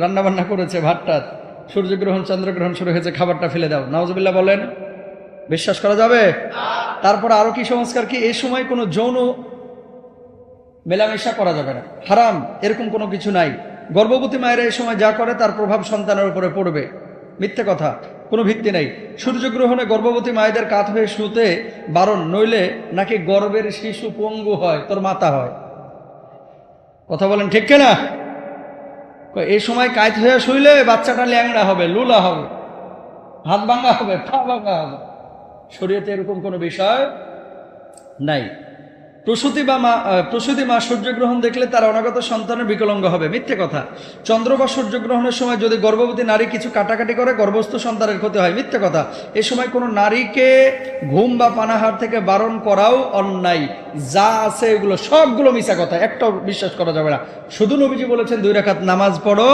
রান্না বান্না করেছে, ভাতটা, সূর্যগ্রহণ চন্দ্রগ্রহণ শুরু হয়েছে, খাবারটা ফেলে দাও, নাউজুবিল্লাহ বলেন? বিশ্বাস করা যাবে? তারপর আরো কি সংস্কার, কি এই সময় কোনো যৌন মেলামেশা করা যাবে না, হারাম, এরকম কোনো কিছু নাই। গর্ভবতী মায়েরা এই সময় যা করে তার প্রভাব সন্তানের উপরে পড়বে, মিথ্যে কথা, কোনো ভিত্তি নেই। সূর্যগ্রহণে গর্ভবতী মায়েদের কাত হয়ে শুতে বারণ, নইলে নাকি গর্ভের শিশু পঙ্গু হয়, তোর মাথা হয়। কথা বলেন ঠিক কিনা? এই সময় কাত হয়ে শুইলে বাচ্চাটা ল্যাংড়া হবে, লুলা হবে, হাত ভাঙা হবে, পা ভাঙা হবে। শরীয়তে এরকম কোনো বিষয় নাই। প্রসূতি মা সূর্যগ্রহণ দেখলে তার অনাগত সন্তানের বিকলাঙ্গ হবে, মিথ্যে কথা। চন্দ্র বা সূর্যগ্রহণের সময় যদি গর্ভবতী নারী কিছু কাটাকাটি করে গর্ভস্থ সন্তানের ক্ষতি হয়, মিথ্যে কথা। এই সময় কোনো নারীকে ঘুম বা পানাহার থেকে বারণ করাও অন্যায়। যা আছে এগুলো সবগুলো মিছা কথা, একটাও বিশ্বাস করা যাবে না। শুধু নবীজি বলেছেন 2 রাকাত নামাজ পড়ো।